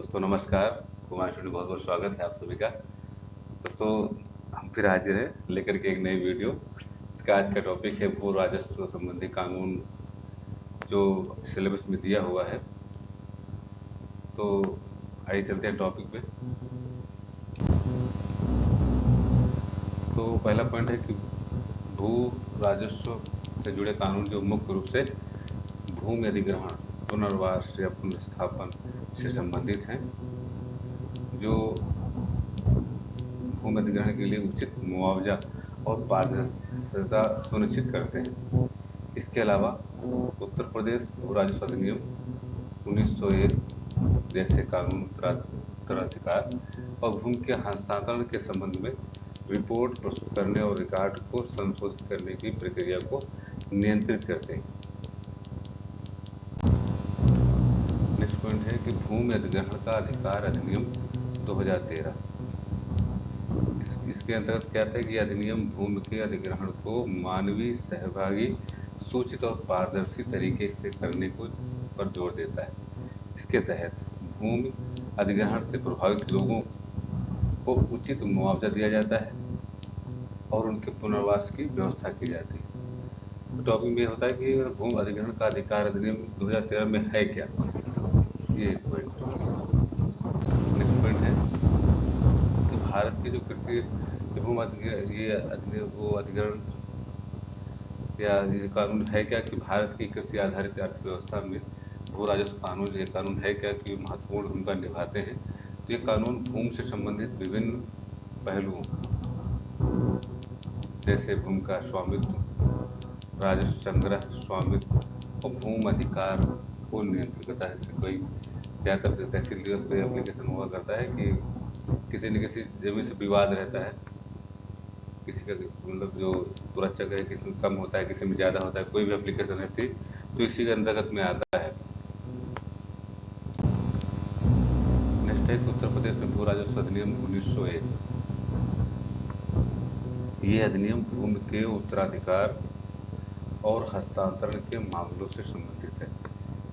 दोस्तों नमस्कार। कुमार स्टूडियो बहुत बहुत स्वागत है आप सभी का। दोस्तों हम फिर हाजिर हैं लेकर के एक नई वीडियो। इसका आज का टॉपिक है भू राजस्व संबंधी कानून जो सिलेबस में दिया हुआ है। तो आइए चलते हैं टॉपिक पे। तो पहला पॉइंट है कि भू राजस्व से जुड़े कानून जो मुख्य रूप से भूमि अधिग्रहण, पुनर्वास या पुनर्स्थापन से संबंधित हैं, जो भूमि अधिग्रहण के लिए उचित मुआवजा और पारदर्शिता सुनिश्चित करते हैं। इसके अलावा उत्तर प्रदेश भू राजस्व अधिनियम 1901 जैसे कानून उत्तराधिकार और भूमि के हस्तांतरण के संबंध में रिपोर्ट प्रस्तुत करने और रिकॉर्ड को संशोधित करने की प्रक्रिया को नियंत्रित करते हैं। नेक्स्ट पॉइंट है कि भूमि अधिग्रहण का अधिकार अधिनियम 2013। इसके अंतर्गत क्या था कि अधिनियम भूमि के अधिग्रहण को मानवीय सहभागी, सूचित और पारदर्शी तरीके से करने को पर जोर देता है। इसके तहत भूमि अधिग्रहण से प्रभावित लोगों को उचित मुआवजा दिया जाता है और उनके पुनर्वास की व्यवस्था की जाती है। तो टॉपिक में होता है कि भूमि अधिग्रहण का अधिकार अधिनियम 2013 में है क्या, ये एक पॉइंट। नेक्स्ट पॉइंट है कि भारत की जो कृषि भूमि अधिग्रहण या ये कानून है क्या कि भारत की कृषि आधारित अर्थव्यवस्था में भू राजस्व कानून, ये कानून है क्या कि महत्वपूर्ण भूमिका निभाते हैं। तो ये कानून भूमि से संबंधित विभिन्न पहलुओं जैसे भूमि का स्वामित्व, राजस्व संग्रह, स्वामित्व और भूमि अधिकार को नियंत्रित करता है। जैसे कोई ज़्यादातर तहसील दिवस पे एप्लीकेशन हुआ करता है कि किसी न किसी जमीन से विवाद रहता है, किसी का मतलब जो दुरक्षक है किसी में कम होता है, किसी में ज़्यादा होता है, कोई भी एप्लीकेशन रहती तो इसी के अंतर्गत में आता है। नेक्स्ट है कि उत्तर प्रदेश में भू राजस्व अधिनियम 1901। ये अधिनियम भूमि के उत्तराधिकार और हस्तांतरण के मामलों से संबंधित है।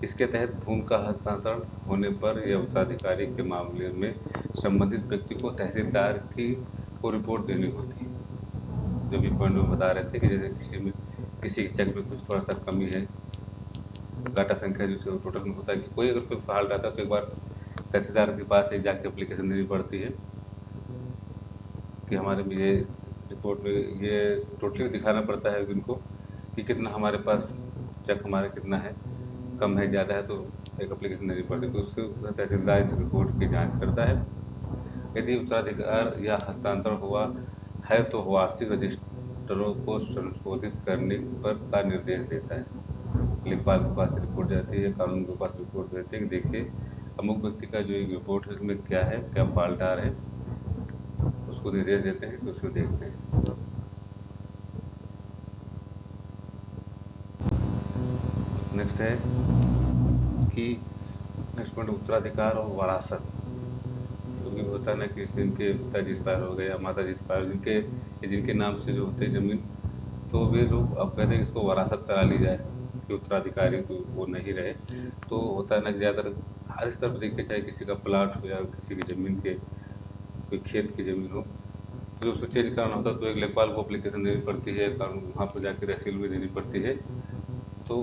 इसके तहत भूमि का हस्तांतरण होने पर या उत्तराधिकारी के मामले में संबंधित व्यक्ति को तहसीलदार को रिपोर्ट देनी होती है। जो भी पॉइंट में बता रहे थे कि जैसे किसी के चेक में कुछ थोड़ा सा कमी है, डाटा संख्या जो टोटल में होता है कि कोई अगर कोई फॉल्ट आता है तो एक बार तहसीलदार के पास एक जाके एप्लीकेशन देनी पड़ती है कि हमारे में ये रिपोर्ट में ये टोटली दिखाना पड़ता है उनको कि कितना हमारे पास चेक हमारा कितना है, कम है ज़्यादा है, तो एक एप्लीकेशन देनी पड़ती है। तो उससे तहसीलदार इस रिपोर्ट की जांच करता है। यदि उत्तराधिकार या हस्तांतरण हुआ है तो वार्षिक रजिस्टरों को संशोधित करने पर का निर्देश देता है। लेखपाल के पास रिपोर्ट जाती है, कानून के पास रिपोर्ट देते हैं कि देखिए अमुक व्यक्ति का जो एक रिपोर्ट है उसमें क्या है, क्या फॉल्ट आ रहे हैं, उसको निर्देश देते हैं कि उसको देखते हैं। नेक्स्ट है कि नेक्स्ट पॉइंट उत्तराधिकार और वरासत। क्योंकि होता है ना कि जिनके पिताजी एक्सपायर हो गए या माता जी एक्सपायर, जिनके नाम से जो होते हैं ज़मीन, तो वे लोग अब कहते हैं कि इसको वरासत करा ली जाए कि उत्तराधिकारी तो वो नहीं रहे। तो होता है ना कि ज़्यादातर हर स्तर पर देखिए, चाहे किसी का प्लाट हो या किसी की ज़मीन के कोई खेत की ज़मीन हो, तो उसको चेंज कराना होता है तो एक लेखपाल को एप्लीकेशन देनी पड़ती है, कानून वहाँ पर जाकर तहसील में देनी पड़ती है। तो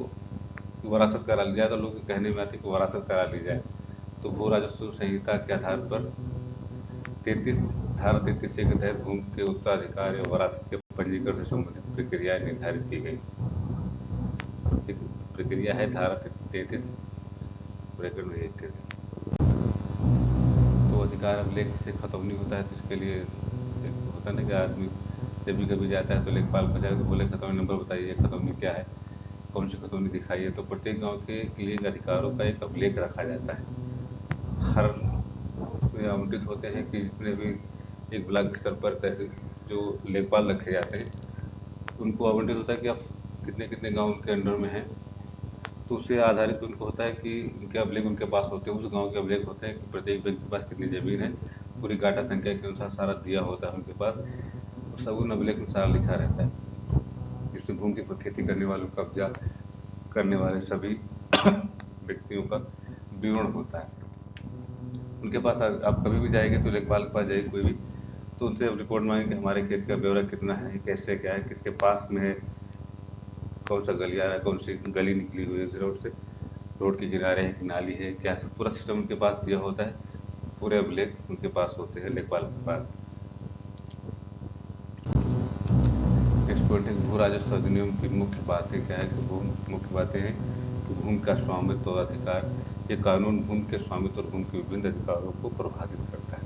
वरासत करा ली जाए, तो लोग कहने में आते कि वरासत करा ली जाए। तो भू राजस्व संहिता के आधार पर 33 धारा 33 के तहत भूमि के उत्तराधिकार या वरासत के पंजीकरण से संबंधित प्रक्रियाएं निर्धारित की गई। एक प्रक्रिया है धारा 33 ब्रैकेट में 1 के तहत। तो अधिकार अभिलेख से खतौनी होता है, तो इसके लिए एक होता है ना कि आदमी जब भी कभी जाता है तो लेखपाल को जाकर बोले खतौनी नंबर बताइए, खतौनी क्या है, कौन सी खतौनी दिखाइए। तो प्रत्येक गांव के लिए अधिकारों का एक अभिलेख रखा जाता है। हर आवंटित होते हैं कि जितने भी एक ब्लॉक स्तर पर तहसील जो लेखपाल रखे जाते हैं उनको आवंटित होता है कि आप कितने कितने गांव उनके अंडर में हैं। तो उससे आधारित उनको होता है कि उनके अभिलेख उनके पास होते हैं, उस गांव के अभिलेख होते हैं कि प्रत्येक व्यक्ति के पास कितनी ज़मीन है, पूरी डाटा संख्या के अनुसार सारा दिया होता है उनके पास, और सब उन अभिलेख में सारा लिखा रहता है, जिससे भूमि की खेती करने वालों, कब्जा करने वाले सभी व्यक्तियों का विवरण होता है। उनके पास आप कभी भी जाएंगे तो लेखपाल के पास जाइए कोई भी, तो उनसे रिपोर्ट मांगे कि हमारे खेत का ब्यौरा कितना है, कैसे क्या है, किसके पास में है, कौन सा गलियारा है, कौन सी गली निकली हुई है उस रोड से, रोड के किनारे है कि नाली है, क्या पूरा सिस्टम उनके पास दिया होता है। पूरे अभिलेख उनके पास होते हैं, लेखपाल के पास। नेक्स्ट पॉइंट है भू राजस्व अधिनियम की मुख्य बातें क्या है कि मुख्य बातें हैं कि भूमि का स्वामित्व और अधिकार। ये कानून भूमि के स्वामित्व और भूमि के विभिन्न अधिकारों को प्रभावित करता है।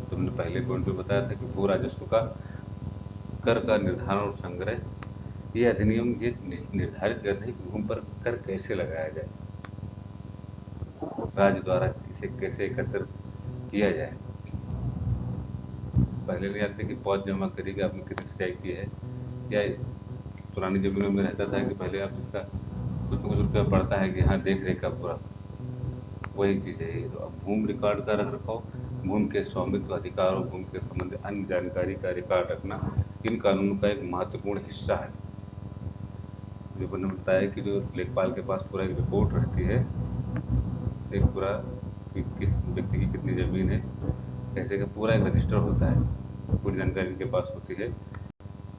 तो हमने पहले पॉइंट में बताया था कि भू राजस्व का कर का निर्धारण और संग्रह, ये अधिनियम ये निर्धारित करता है कि भूमि पर कर कैसे लगाया जाए, राज्य द्वारा इसे कैसे एकत्र किया जाए। पहले नहीं आते कि पौध जमा करिए आपने कितनी सिंचाई की है, या पुरानी जमीनों में रहता था कि पहले आप इसका कुछ न कुछ रुपया पड़ता है कि हाँ देख रेख का पूरा, वही चीज़ है ये। तो अब भूमि रिकॉर्ड का रख रखाव, भूमि के स्वामित्व अधिकार और भूमि के संबंधित अन्य जानकारी का रिकॉर्ड रखना इन कानूनों का एक महत्वपूर्ण हिस्सा है। जो मैंने बताया कि जो लेखपाल के पास पूरा एक रिपोर्ट रहती है, एक पूरा कि किस व्यक्ति की कितनी ज़मीन है, कैसे का पूरा एक रजिस्टर होता है, पूरी जानकारी इनके पास होती है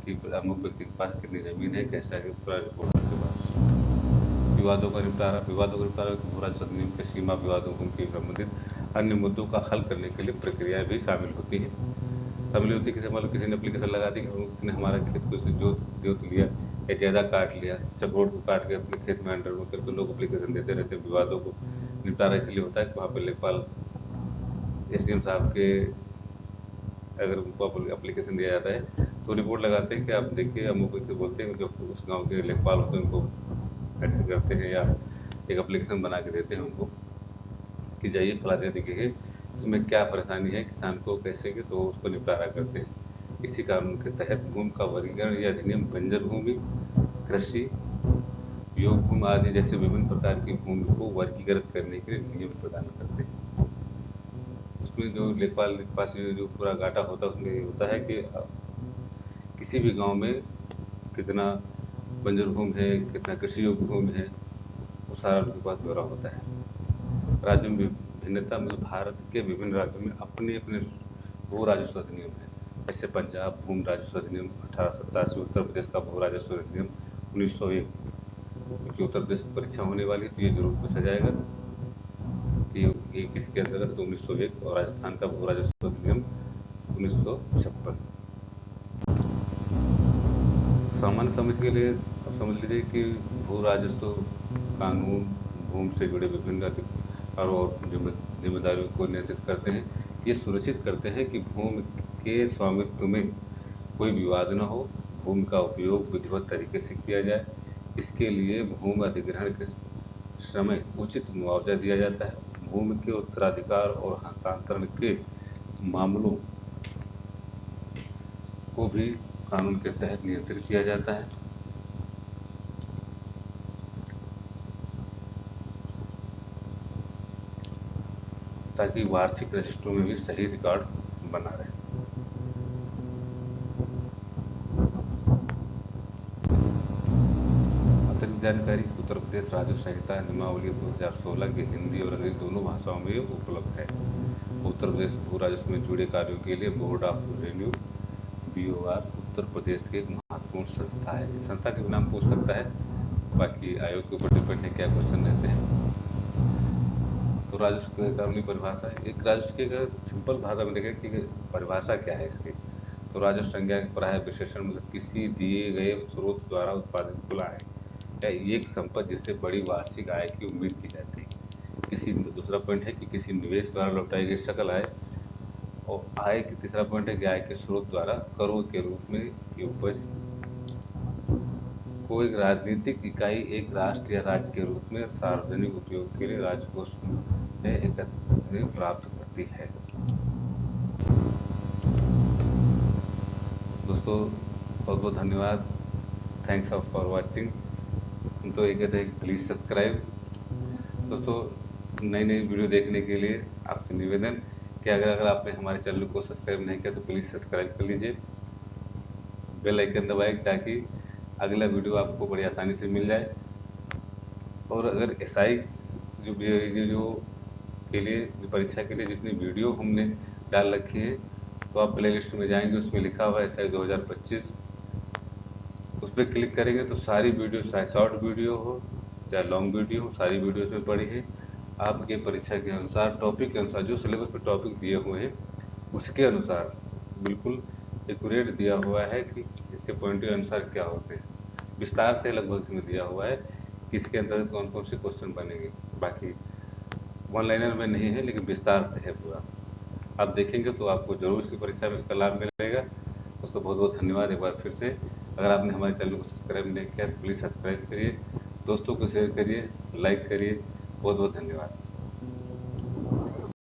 कि अमुक व्यक्ति के पास कितनी ज़मीन है, कैसा है, पूरा रिपोर्ट उनके पास। विवादों का निपटारा, भू राजस्व अधिनियम के सीमा विवादों के संबंधित अन्य मुद्दों का हल करने के लिए प्रक्रिया भी शामिल होती है। शामिल होती है, मान लो किसी ने एप्लीकेशन लगा दी कि उसने हमारा खेत को से जोत जोत लिया या ज़्यादा काट लिया, चकोड़ को काट के अपने खेत में अंडर में करके लोग एप्लीकेशन देते रहते हैं। विवादों को निपटारा इसलिए होता है कि वहाँ पर लेखपाल एसडीएम साहब के, अगर उनको एप्लीकेशन दिया जाता है तो रिपोर्ट लगाते हैं कि आप देखिए, अमुक व्यक्ति बोलते हैं, जो उस गांव के लेखपाल होते हैं उनको ऐसे करते हैं, या एक एप्लीकेशन बना के देते हैं उनको कि जाइए फलाने देखिए इसमें क्या परेशानी है किसान को, कैसे के, तो उसको निपटारा करते हैं। इसी कानून के तहत भूमि का वर्गीकरण या अधिनियम बंजर भूमि, कृषि योग भूमि आदि जैसे विभिन्न प्रकार की भूमि को वर्गीकृत करने के लिए नियम प्रदान करते हैं। उसमें जो लेखपाल के पास जो पूरा डाटा होता है उसमें ये होता है कि किसी भी गांव में कितना बंजर भूमि है, कितना कृषि योग्य भूमि है, वो सारा उनके पास ब्यौरा होता है। राज्य में भिन्नता, मतलब भारत के विभिन्न राज्यों में अपने अपने भू राजस्व अधिनियम है। जैसे पंजाब भूमि राजस्व अधिनियम 1887, उत्तर प्रदेश का भू राजस्व अधिनियम 1901। क्योंकि उत्तर प्रदेश में परीक्षा होने वाली है तो ये जरूर पूछा जाएगा कि ये किसके अंतर्गत, तो 1901। और राजस्थान का भू राजस्व अधिनियम 1956। सामान्य समझ के लिए अब समझ लीजिए कि भू राजस्व कानून भूमि से जुड़े विभिन्न अधिकारों और जिम्मेदारियों को नियंत्रित करते हैं। ये सुनिश्चित करते हैं कि भूमि के स्वामित्व में कोई विवाद न हो, भूमि का उपयोग विधिवत तरीके से किया जाए। इसके लिए भूमि अधिग्रहण के समय उचित मुआवजा दिया जाता है। भूमि के उत्तराधिकार और हस्तांतरण के मामलों को भी कानून के तहत नियंत्रित किया जाता है। ताकि वार्षिक रजिस्ट्रों में भी सही रिकॉर्ड बना रहे। अतिरिक्त जानकारी, उत्तर प्रदेश राजस्व संहिता नियमावली 2016 की हिंदी और अंग्रेजी दोनों भाषाओं में उपलब्ध है। उत्तर प्रदेश भू राजस्व में जुड़े कार्यों के लिए board of revenue BOR Uttar Pradesh की एक महत्वपूर्ण संस्था है। इस संस्था के नाम पूछ सकता है, बाकी आयोग के ऊपर डिपेंड है क्या क्वेश्चन रहते हैं। तो राजस्व की कानूनी परिभाषा, एक राजस्व की अगर सिंपल भाषा में देखें कि परिभाषा क्या है इसकी, तो राजस्व संज्ञा के प्राय विशेषण, मतलब किसी दिए गए स्रोत द्वारा उत्पादित कुल आय या एक संपत्ति जिससे बड़ी वार्षिक आय की उम्मीद की जाती है। किसी, दूसरा पॉइंट है कि किसी निवेश द्वारा लौटाई गई सकल आय। और आय की तीसरा पॉइंट है कि आय के स्रोत द्वारा करों के रूप में की उपज को एक राजनीतिक इकाई एक राष्ट्र या राज्य के रूप में सार्वजनिक उपयोग के लिए राजकोष से एकत्र प्राप्त करती है। दोस्तों बहुत बहुत धन्यवाद, थैंक्स फॉर वॉचिंग। हम तो ये कहते हैं कि प्लीज़ सब्सक्राइब। दोस्तों नई नई वीडियो देखने के लिए आपसे निवेदन कि अगर आपने हमारे चैनल को सब्सक्राइब नहीं किया तो प्लीज़ सब्सक्राइब कर लीजिए, बेल आइकन दबाएं ताकि अगला वीडियो आपको बड़ी आसानी से मिल जाए। और अगर SI जो के लिए, परीक्षा के लिए जितनी वीडियो हमने डाल रखी है, तो आप प्ले लिस्ट में जाएंगे, उसमें लिखा हुआ है SI 2025, उस पर क्लिक करेंगे तो सारी वीडियो, चाहे शॉर्ट वीडियो हो चाहे लॉन्ग वीडियो हो, सारी वीडियो उसमें पड़ी है। आपके परीक्षा के अनुसार, टॉपिक के अनुसार, जो सिलेबस में टॉपिक दिए हुए हैं उसके अनुसार बिल्कुल एक्यूरेट दिया हुआ है कि इसके पॉइंट के अनुसार क्या होते हैं। विस्तार से लगभग इसमें दिया हुआ है कि इसके अंतर्गत कौन कौन से क्वेश्चन बनेंगे। बाकी वन लाइनर में नहीं है, लेकिन विस्तार से है पूरा। आप देखेंगे तो आपको ज़रूर इसकी परीक्षा में इसका लाभ मिलेगा। दोस्तों बहुत बहुत धन्यवाद एक बार फिर से। अगर आपने हमारे चैनल को सब्सक्राइब नहीं किया तो प्लीज़ सब्सक्राइब करिए, दोस्तों को शेयर करिए, लाइक करिए। बहुत बहुत धन्यवाद।